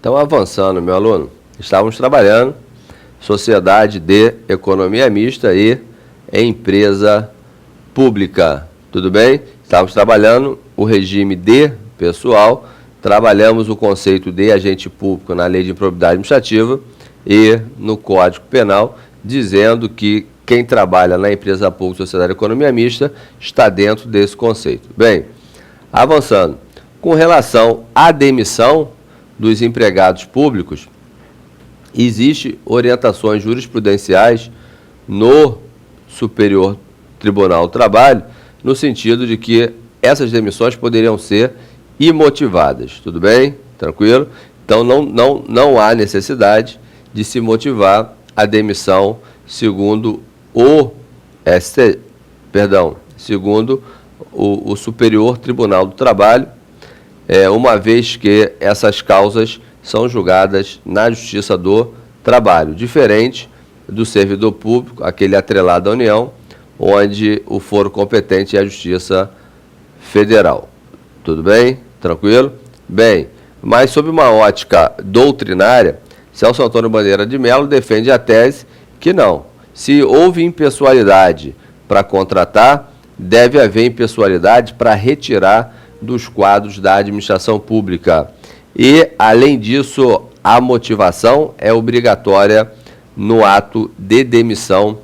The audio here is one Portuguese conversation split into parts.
Então, avançando, meu aluno, estávamos trabalhando sociedade de economia mista e empresa pública, tudo bem? Estávamos trabalhando o regime de pessoal, trabalhamos o conceito de agente público na lei de improbidade administrativa e no Código Penal, dizendo que quem trabalha na empresa pública, sociedade de economia mista, está dentro desse conceito. Bem, avançando, com relação à demissão dos empregados públicos, existe orientações jurisprudenciais no Superior Tribunal do Trabalho, no sentido de que essas demissões poderiam ser imotivadas, tudo bem? Tranquilo? Então, não há necessidade de se motivar a demissão segundo segundo o Superior Tribunal do Trabalho, uma vez que essas causas são julgadas na Justiça do Trabalho, diferente do servidor público, aquele atrelado à União, onde o foro competente é a Justiça Federal. Tudo bem? Tranquilo? Bem, mas sob uma ótica doutrinária, Celso Antônio Bandeira de Mello defende a tese que não. Se houve impessoalidade para contratar, deve haver impessoalidade para retirar dos quadros da administração pública. E, além disso, a motivação é obrigatória no ato de demissão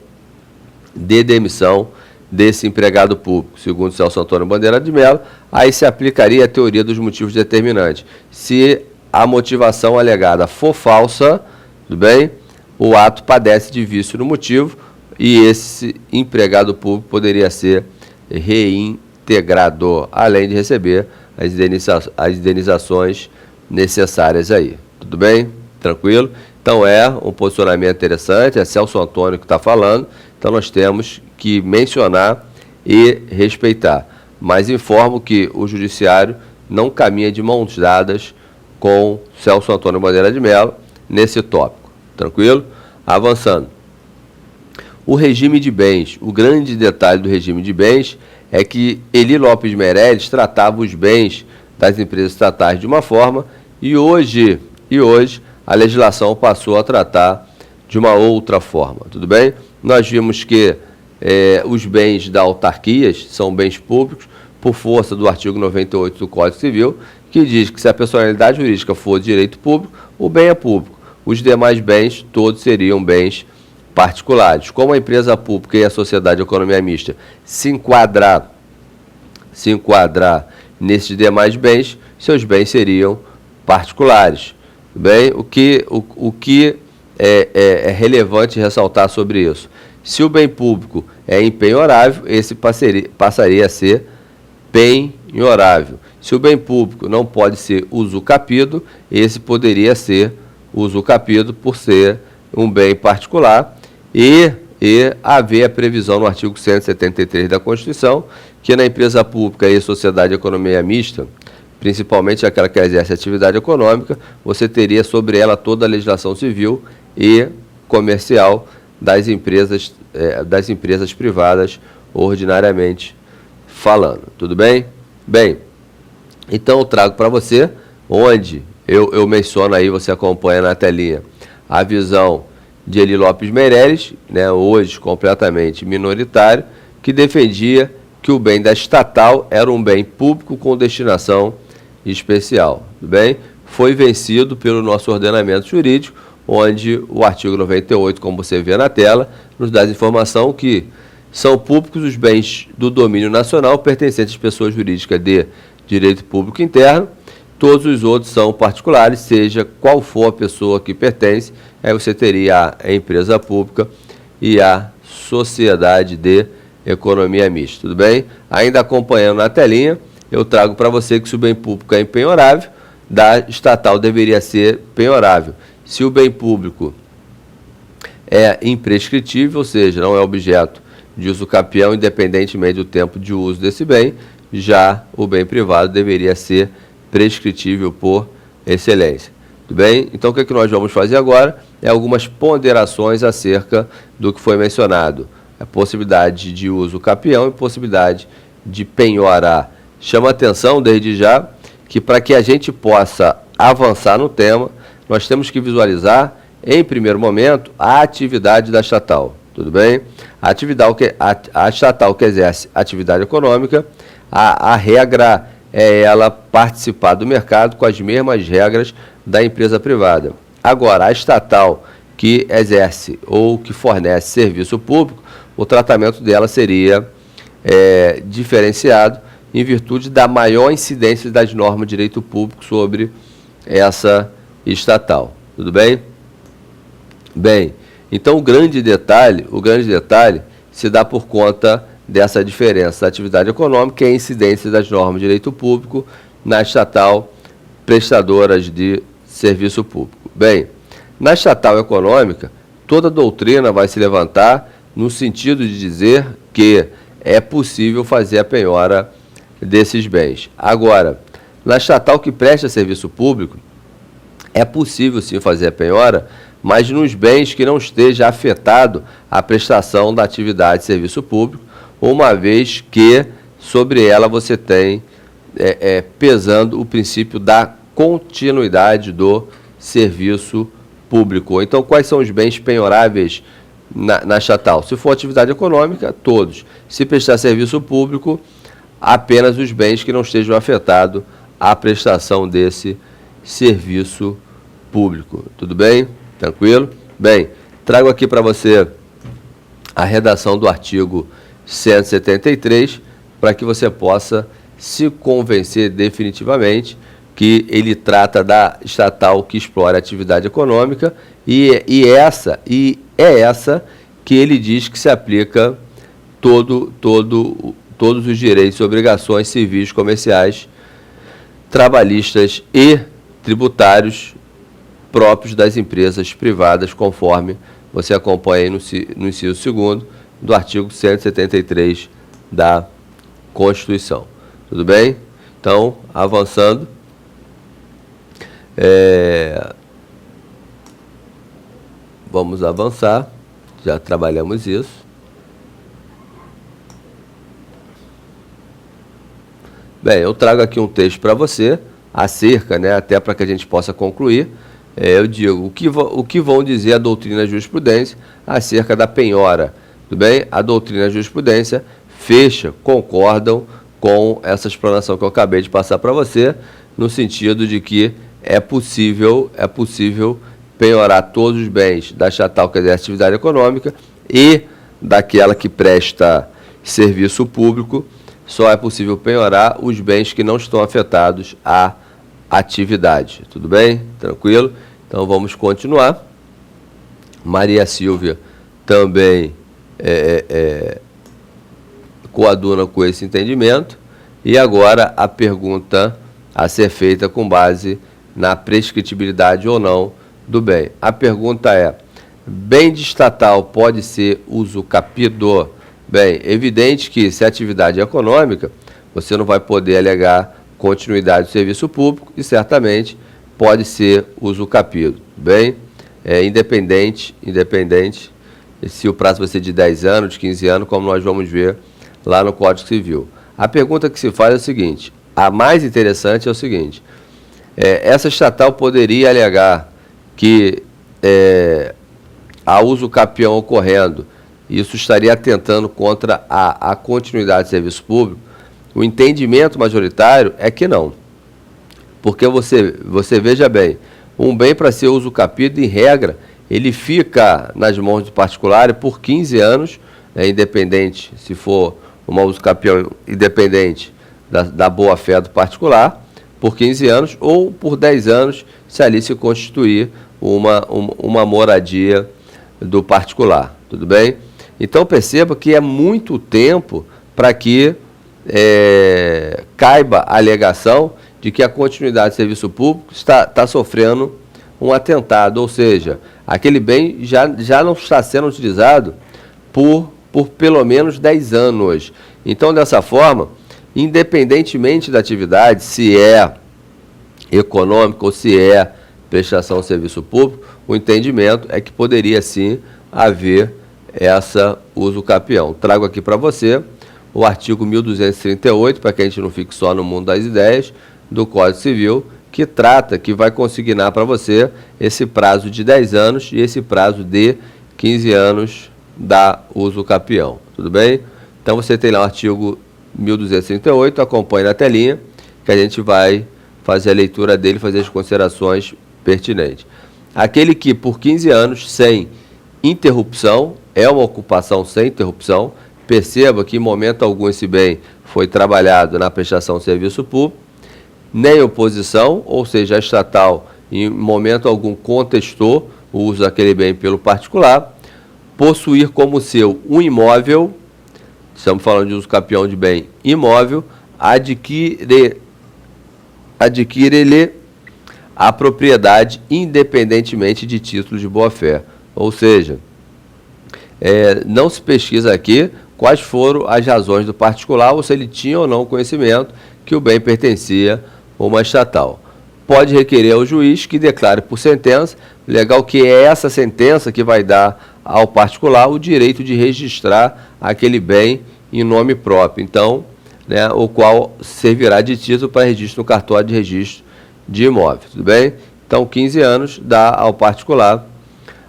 desse empregado público, segundo Celso Antônio Bandeira de Mello. Aí se aplicaria a teoria dos motivos determinantes. Se a motivação alegada for falsa, tudo bem? O ato padece de vício no motivo e esse empregado público poderia ser reintegrado, além de receber as indenizações necessárias aí. Tudo bem? Tranquilo? Então é um posicionamento interessante, é Celso Antônio que está falando, então nós temos que mencionar e respeitar. Mas informo que o Judiciário não caminha de mãos dadas com Celso Antônio Bandeira de Mello nesse tópico. Tranquilo? Avançando. O regime de bens, o grande detalhe do regime de bens é que Eli Lopes Meirelles tratava os bens das empresas estatais de uma forma e hoje a legislação passou a tratar de uma outra forma. Tudo bem? Nós vimos que os bens da autarquias são bens públicos por força do artigo 98 do Código Civil, que diz que se a personalidade jurídica for de direito público, o bem é público. Os demais bens, todos seriam bens particulares. Como a empresa pública e a sociedade de economia mista se enquadrar nesses demais bens, seus bens seriam particulares. Bem, o que é relevante ressaltar sobre isso? Se o bem público é impenhorável, esse passaria a ser penhorável. Se o bem público não pode ser usucapido, esse poderia ser usucapido por ser um bem particular e haver a previsão no artigo 173 da Constituição que na empresa pública e sociedade de economia mista, principalmente aquela que exerce atividade econômica, você teria sobre ela toda a legislação civil e comercial das empresas privadas, ordinariamente falando. Tudo bem? Bem, então eu trago para você, onde eu menciono aí, você acompanha na telinha, a visão de Eli Lopes Meirelles, né, hoje completamente minoritário, que defendia que o bem da estatal era um bem público com destinação especial. Tudo bem? Foi vencido pelo nosso ordenamento jurídico, onde o artigo 98, como você vê na tela, nos dá a informação que são públicos os bens do domínio nacional pertencentes às pessoas jurídicas de direito público interno, todos os outros são particulares, seja qual for a pessoa que pertence, aí você teria a empresa pública e a sociedade de economia mista, tudo bem? Ainda acompanhando na telinha, eu trago para você que se o bem público é impenhorável, da estatal deveria ser penhorável. Se o bem público é imprescritível, ou seja, não é objeto de uso capião, independentemente do tempo de uso desse bem, já o bem privado deveria ser prescritível por excelência. Tudo bem? Então, o que nós vamos fazer agora é algumas ponderações acerca do que foi mencionado. A possibilidade de uso capião e possibilidade de penhorar. Chama atenção, desde já, que para que a gente possa avançar no tema, nós temos que visualizar, em primeiro momento, a atividade da estatal. Tudo bem? A estatal que exerce atividade econômica, a regra é ela participar do mercado com as mesmas regras da empresa privada. Agora, a estatal que exerce ou que fornece serviço público, o tratamento dela seria diferenciado em virtude da maior incidência das normas de direito público sobre essa estatal. Tudo bem? Bem, então o grande detalhe se dá por conta dessa diferença da atividade econômica e a incidência das normas de direito público na estatal prestadoras de serviço público. Bem, na estatal econômica, toda doutrina vai se levantar no sentido de dizer que é possível fazer a penhora desses bens. Agora, na estatal que presta serviço público, é possível sim fazer a penhora, mas nos bens que não esteja afetado a prestação da atividade de serviço público, uma vez que sobre ela você tem pesando o princípio da continuidade do serviço público. Então, quais são os bens penhoráveis na estatal? Se for atividade econômica, todos. Se prestar serviço público, apenas os bens que não estejam afetados à prestação desse serviço público. Tudo bem? Tranquilo? Bem, trago aqui para você a redação do artigo 173, para que você possa se convencer definitivamente que ele trata da estatal que explora a atividade econômica e é essa que ele diz que se aplica todos os direitos e obrigações civis, comerciais, trabalhistas e tributários próprios das empresas privadas, conforme você acompanha aí no inciso 2º do artigo 173 da Constituição. Tudo bem? Então, avançando. Vamos avançar. Já trabalhamos isso. Bem, eu trago aqui um texto para você, acerca, até para que a gente possa concluir. Eu digo, o que vão dizer a doutrina e a jurisprudência acerca da penhora? Tudo bem? A doutrina e a jurisprudência concordam com essa explanação que eu acabei de passar para você, no sentido de que é possível penhorar todos os bens da estatal que exerce atividade econômica e daquela que presta serviço público. Só é possível penhorar os bens que não estão afetados à atividade. Tudo bem? Tranquilo? Então vamos continuar. Maria Silvia também coaduna com esse entendimento. E agora a pergunta a ser feita com base na prescritibilidade ou não do bem. A pergunta é: bem de estatal pode ser usucapido? Bem, evidente que se a atividade é econômica, você não vai poder alegar continuidade do serviço público e certamente pode ser usucapido. Bem, independente se o prazo vai ser de 10 anos, de 15 anos, como nós vamos ver lá no Código Civil. A pergunta que se faz é o seguinte: a mais interessante é o seguinte: essa estatal poderia alegar que há usucapião ocorrendo, isso estaria atentando contra a continuidade do serviço público? O entendimento majoritário é que não. Porque você veja bem, um bem para ser usucapido, em regra, ele fica nas mãos do particular por 15 anos, independente, se for uma usucapião independente da boa-fé do particular, por 15 anos, ou por 10 anos, se ali se constituir uma moradia do particular. Tudo bem? Então perceba que é muito tempo para que caiba a alegação de que a continuidade do serviço público está sofrendo um atentado, ou seja, aquele bem já não está sendo utilizado por pelo menos 10 anos. Então, dessa forma, independentemente da atividade, se é econômica ou se é prestação de serviço público, o entendimento é que poderia sim haver essa usucapião. Trago aqui para você o artigo 1238, para que a gente não fique só no mundo das ideias, do Código Civil, que trata, que vai consignar para você esse prazo de 10 anos e esse prazo de 15 anos da uso capião, tudo bem? Então você tem lá o artigo 1238, acompanhe na telinha, que a gente vai fazer a leitura dele, fazer as considerações pertinentes. Aquele que por 15 anos, sem interrupção, é uma ocupação sem interrupção, perceba que em momento algum esse bem foi trabalhado na prestação de serviço público, nem oposição, ou seja, a estatal em momento algum contestou o uso daquele bem pelo particular, possuir como seu um imóvel, estamos falando de uso capião de bem imóvel, adquire-lhe a propriedade independentemente de título de boa-fé. Ou seja, não se pesquisa aqui quais foram as razões do particular ou se ele tinha ou não conhecimento que o bem pertencia a uma estatal. Pode requerer ao juiz que declare por sentença, legal que é essa sentença que vai dar ao particular o direito de registrar aquele bem em nome próprio. Então, o qual servirá de título para registro no cartório de registro de imóvel, tudo bem? Então, 15 anos dá ao particular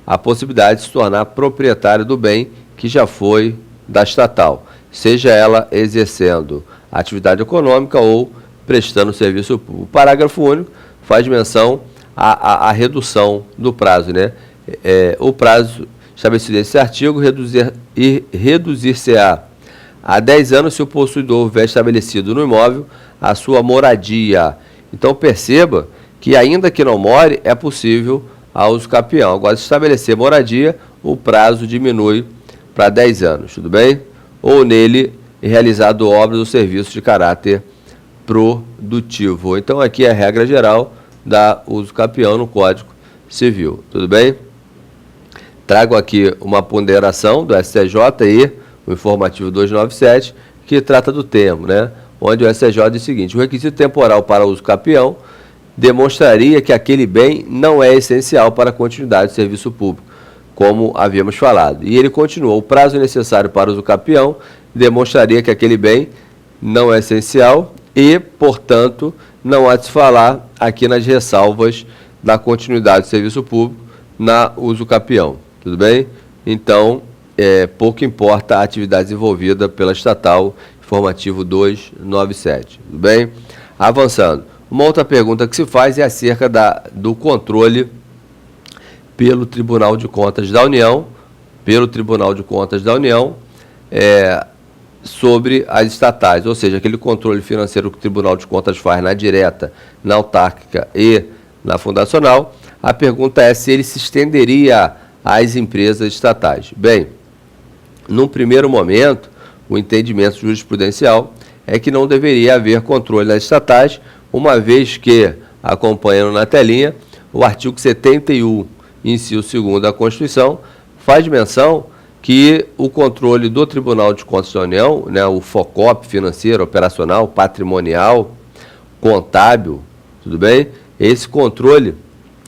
a possibilidade de se tornar proprietário do bem que já foi da estatal, seja ela exercendo atividade econômica ou prestando serviço público. O parágrafo único faz menção à redução do prazo, o prazo estabelecido nesse artigo reduzir-se-á a 10 anos se o possuidor houver estabelecido no imóvel a sua moradia. Então perceba que ainda que não more, é possível a uso capião. Agora, se estabelecer moradia, o prazo diminui para 10 anos, tudo bem? Ou nele realizado obras ou serviços de caráter produtivo. Então aqui é a regra geral da uso capião no Código Civil, tudo bem? Trago aqui uma ponderação do STJ e o informativo 297, que trata do termo, onde o STJ diz o seguinte: o requisito temporal para uso capião demonstraria que aquele bem não é essencial para a continuidade do serviço público, como havíamos falado. E ele continuou: o prazo necessário para uso capião demonstraria que aquele bem não é essencial e, portanto, não há de se falar aqui nas ressalvas da continuidade do serviço público na uso capião, tudo bem? Então, pouco importa a atividade desenvolvida pela estatal, informativo 297, tudo bem? Avançando, uma outra pergunta que se faz é acerca do controle pelo Tribunal de Contas da União, sobre as estatais, ou seja, aquele controle financeiro que o Tribunal de Contas faz na direta, na autárquica e na fundacional. A pergunta é se ele se estenderia às empresas estatais. Bem, num primeiro momento, o entendimento jurisprudencial é que não deveria haver controle nas estatais, uma vez que, acompanhando na telinha, o artigo 71, inciso 2º da Constituição, faz menção que o controle do Tribunal de Contas da União, o FOCOP, financeiro, operacional, patrimonial, contábil, tudo bem? Esse controle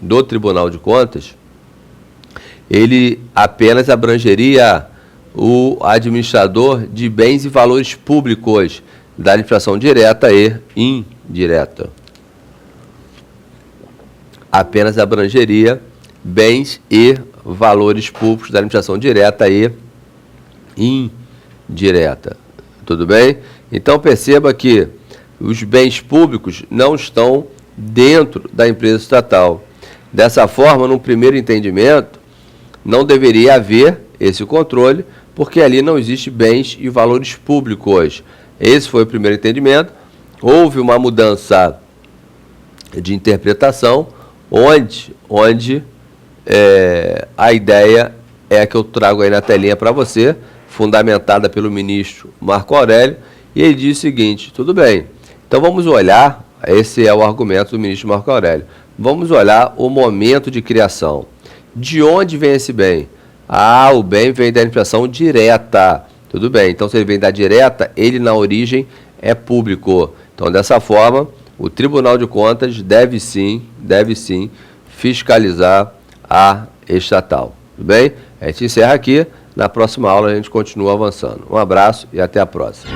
do Tribunal de Contas, ele apenas abrangeria o administrador de bens e valores públicos da administração direta e indireta. Apenas abrangeria bens e valores públicos da administração direta e indireta. Tudo bem? Então perceba que os bens públicos não estão dentro da empresa estatal. Dessa forma, num primeiro entendimento, não deveria haver esse controle, porque ali não existe bens e valores públicos. Esse foi o primeiro entendimento. Houve uma mudança de interpretação, onde a ideia é a que eu trago aí na telinha para você, fundamentada pelo ministro Marco Aurélio, e ele diz o seguinte: tudo bem, então vamos olhar, esse é o argumento do ministro Marco Aurélio, vamos olhar o momento de criação. De onde vem esse bem? O bem vem da administração direta. Tudo bem, então se ele vem da direta, ele na origem é público. Então, dessa forma, o Tribunal de Contas deve sim fiscalizar a estatal. Tudo bem? A gente encerra aqui. Na próxima aula a gente continua avançando. Um abraço e até a próxima.